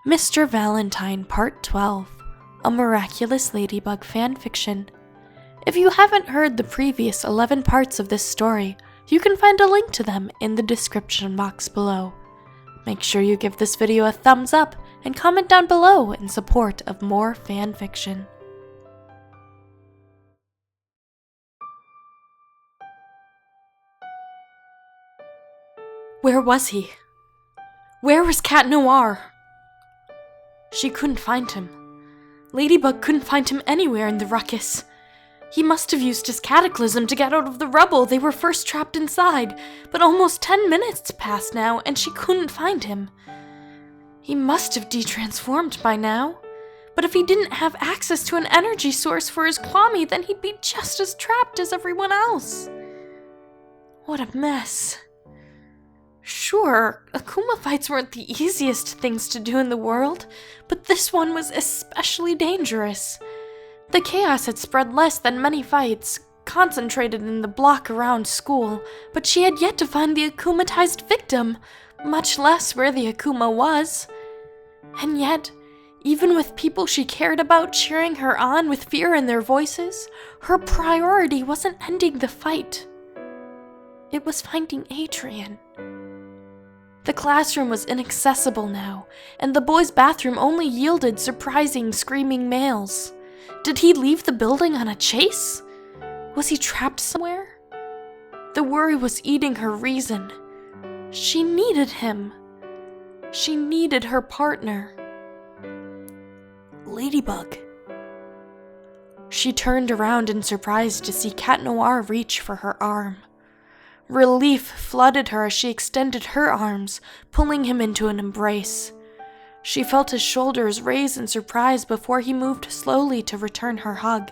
Mr. Valentine Part 12, a Miraculous Ladybug Fanfiction. If you haven't heard the previous 11 parts of this story, you can find a link to them in the description box below. Make sure you give this video a thumbs up and comment down below in support of more fanfiction. Where was he? Where was Cat Noir? She couldn't find him. Ladybug couldn't find him anywhere in the ruckus. He must have used his cataclysm to get out of the rubble they were first trapped inside, but almost 10 minutes passed now and she couldn't find him. He must have detransformed by now. But if he didn't have access to an energy source for his Kwami, then he'd be just as trapped as everyone else. What a mess. Sure, Akuma fights weren't the easiest things to do in the world, but this one was especially dangerous. The chaos had spread less than many fights, concentrated in the block around school, but she had yet to find the akumatized victim, much less where the Akuma was. And yet, even with people she cared about cheering her on with fear in their voices, her priority wasn't ending the fight. It was finding Adrian. The classroom was inaccessible now, and the boys' bathroom only yielded surprising, screaming males. Did he leave the building on a chase? Was he trapped somewhere? The worry was eating her reason. She needed him. She needed her partner. Ladybug. She turned around in surprise to see Cat Noir reach for her arm. Relief flooded her as she extended her arms, pulling him into an embrace. She felt his shoulders raise in surprise before he moved slowly to return her hug.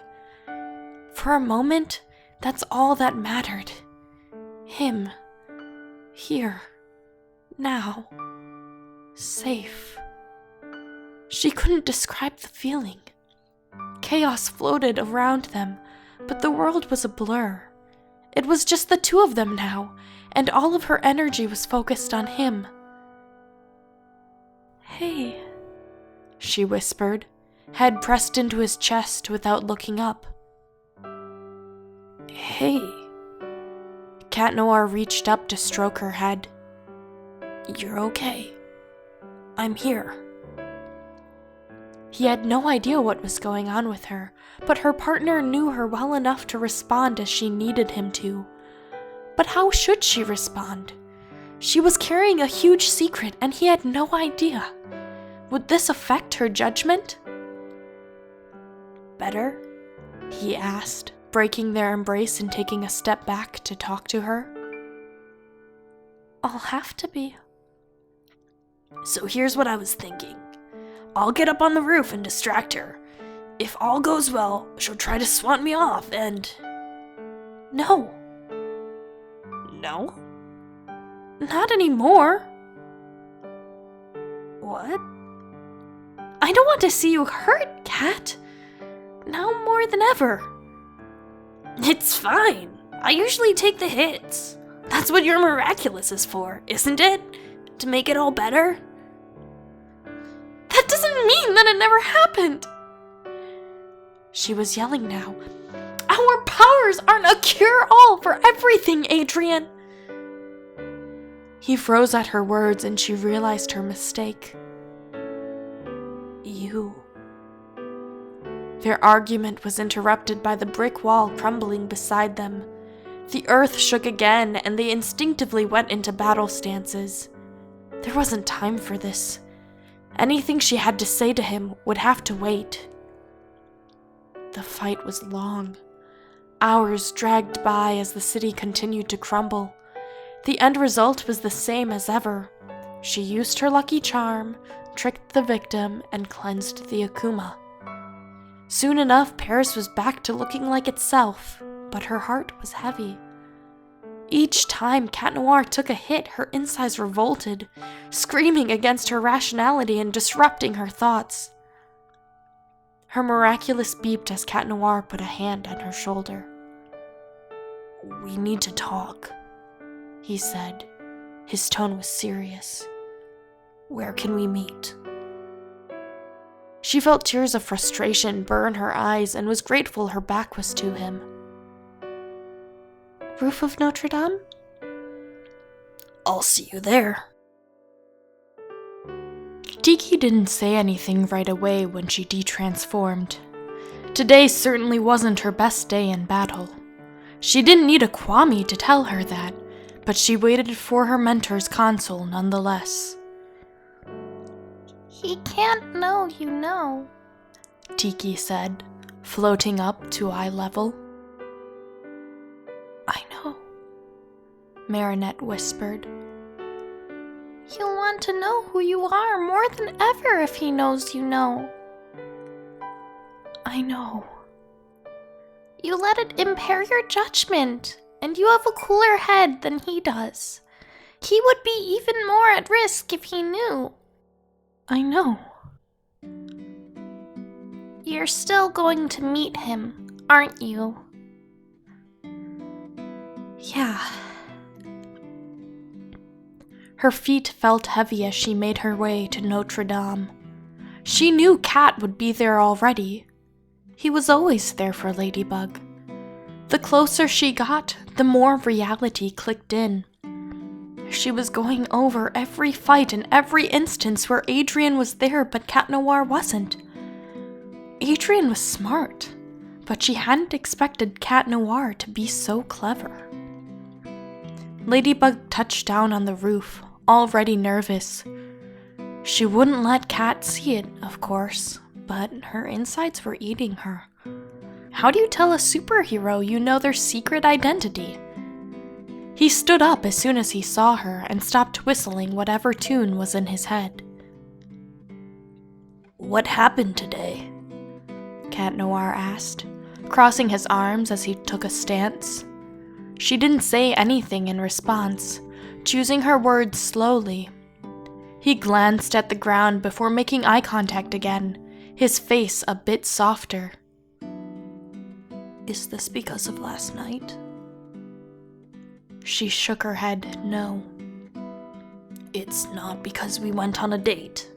For a moment, that's all that mattered. Him. Here. Now. Safe. She couldn't describe the feeling. Chaos floated around them, but the world was a blur. It was just the two of them now, and all of her energy was focused on him. Hey, she whispered, head pressed into his chest without looking up. Hey. Cat Noir reached up to stroke her head. You're okay. I'm here. He had no idea what was going on with her, but her partner knew her well enough to respond as she needed him to. But how should she respond? She was carrying a huge secret and he had no idea. Would this affect her judgment? Better? He asked, breaking their embrace and taking a step back to talk to her. I'll have to be. So here's what I was thinking. I'll get up on the roof and distract her. If all goes well, she'll try to swat me off and... No. No? Not anymore. What? I don't want to see you hurt, Cat. Now more than ever. It's fine. I usually take the hits. That's what your miraculous is for, isn't it? To make it all better? That doesn't mean that it never happened. She was yelling now. Our powers aren't a cure-all for everything, Adrian. He froze at her words and she realized her mistake. You. Their argument was interrupted by the brick wall crumbling beside them. The earth shook again and they instinctively went into battle stances. There wasn't time for this. Anything she had to say to him would have to wait. The fight was long. Hours dragged by as the city continued to crumble. The end result was the same as ever. She used her lucky charm, tricked the victim, and cleansed the Akuma. Soon enough, Paris was back to looking like itself, but her heart was heavy. Each time Cat Noir took a hit, her insides revolted, screaming against her rationality and disrupting her thoughts. Her miraculous beeped as Cat Noir put a hand on her shoulder. We need to talk, he said. His tone was serious. Where can we meet? She felt tears of frustration burn her eyes and was grateful her back was to him. Roof of Notre Dame? I'll see you there. Tikki didn't say anything right away when she detransformed. Today certainly wasn't her best day in battle. She didn't need a Kwami to tell her that, but she waited for her mentor's console nonetheless. He can't know you know, Tikki said, floating up to eye level. I know, Marinette whispered. He'll want to know who you are more than ever if he knows you know. I know. You let it impair your judgment, and you have a cooler head than he does. He would be even more at risk if he knew. I know. You're still going to meet him, aren't you? Yeah. Her feet felt heavy as she made her way to Notre Dame. She knew Cat would be there already. He was always there for Ladybug. The closer she got, the more reality clicked in. She was going over every fight and every instance where Adrien was there but Cat Noir wasn't. Adrien was smart, but she hadn't expected Cat Noir to be so clever. Ladybug touched down on the roof, already nervous. She wouldn't let Cat see it, of course, but her insides were eating her. How do you tell a superhero you know their secret identity? He stood up as soon as he saw her and stopped whistling whatever tune was in his head. What happened today? Cat Noir asked, crossing his arms as he took a stance. She didn't say anything in response, choosing her words slowly. He glanced at the ground before making eye contact again, his face a bit softer. Is this because of last night? She shook her head no. It's not because we went on a date.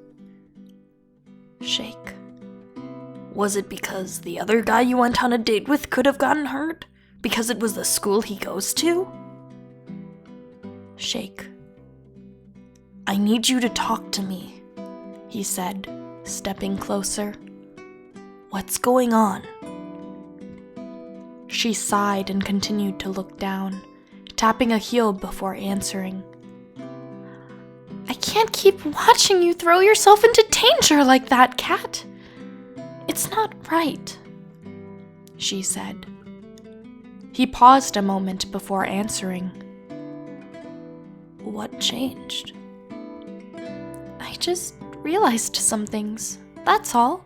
Shake. Was it because the other guy you went on a date with could have gotten hurt? Because it was the school he goes to? Shake. I need you to talk to me, he said, stepping closer. What's going on? She sighed and continued to look down, tapping a heel before answering. I can't keep watching you throw yourself into danger like that, Cat. It's not right, she said. He paused a moment before answering. What changed? I just realized some things, that's all.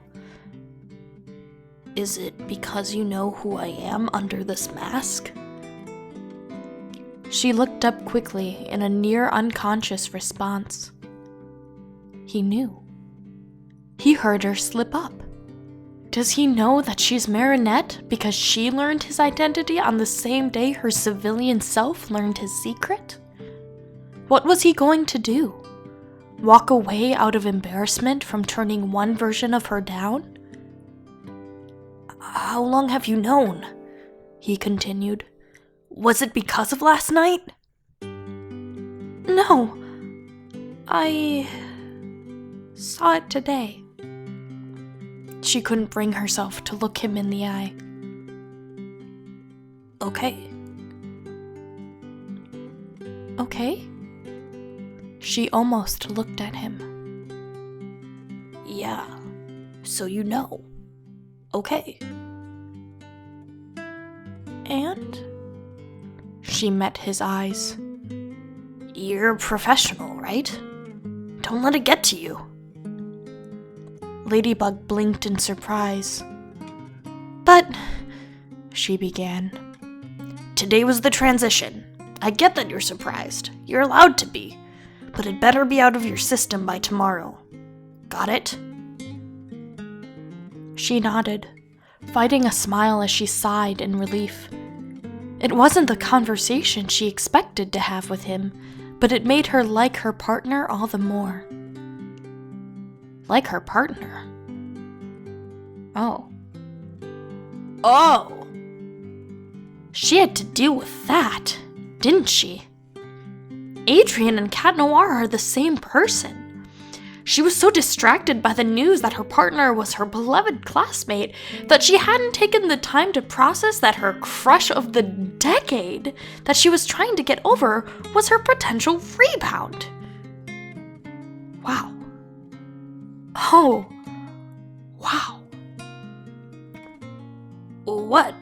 Is it because you know who I am under this mask? She looked up quickly in a near unconscious response. He knew. He heard her slip up. Does he know that she's Marinette because she learned his identity on the same day her civilian self learned his secret? What was he going to do? Walk away out of embarrassment from turning one version of her down? How long have you known? He continued. Was it because of last night? No. I saw it today. She couldn't bring herself to look him in the eye. Okay. Okay? She almost looked at him. Yeah, so you know. Okay. And? She met his eyes. You're a professional, right? Don't let it get to you. Ladybug blinked in surprise. But, she began. Today was the transition. I get that you're surprised. You're allowed to be. But it better be out of your system by tomorrow. Got it? She nodded, fighting a smile as she sighed in relief. It wasn't the conversation she expected to have with him, but it made her like her partner all the more. Like her partner? Oh. Oh! She had to deal with that, didn't she? Adrian and Cat Noir are the same person. She was so distracted by the news that her partner was her beloved classmate that she hadn't taken the time to process that her crush of the decade that she was trying to get over was her potential rebound. Wow. Oh. Wow. What?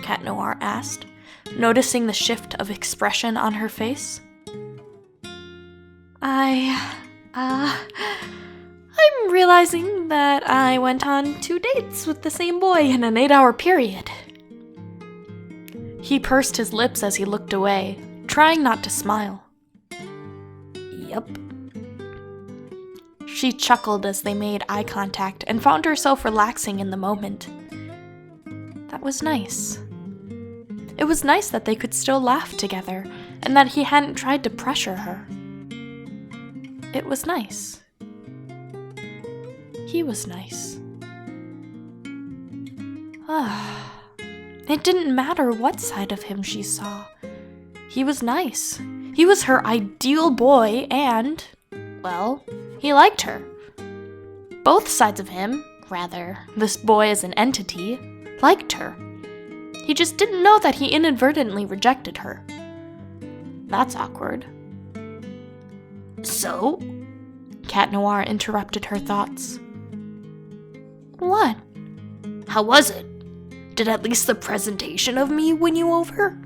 Cat Noir asked, noticing the shift of expression on her face. I'm realizing that I went on 2 dates with the same boy in an 8-hour period. He pursed his lips as he looked away, trying not to smile. Yup. She chuckled as they made eye contact and found herself relaxing in the moment. That was nice. It was nice that they could still laugh together and that he hadn't tried to pressure her. It was nice. He was nice. It didn't matter what side of him she saw. He was nice. He was her ideal boy and, well, he liked her. Both sides of him, rather, this boy as an entity, liked her. He just didn't know that he inadvertently rejected her. That's awkward. So? Cat Noir interrupted her thoughts. What? How was it? Did at least the presentation of me win you over?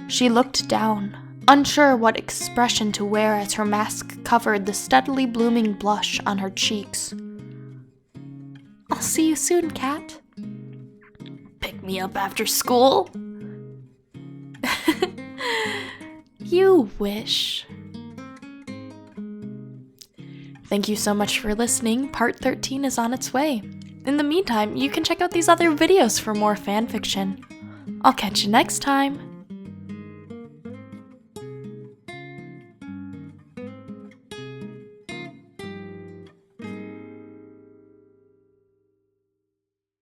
She looked down, unsure what expression to wear as her mask covered the steadily blooming blush on her cheeks. I'll see you soon, Cat. Pick me up after school? You wish. Thank you so much for listening. Part 13 is on its way. In the meantime, you can check out these other videos for more fanfiction. I'll catch you next time.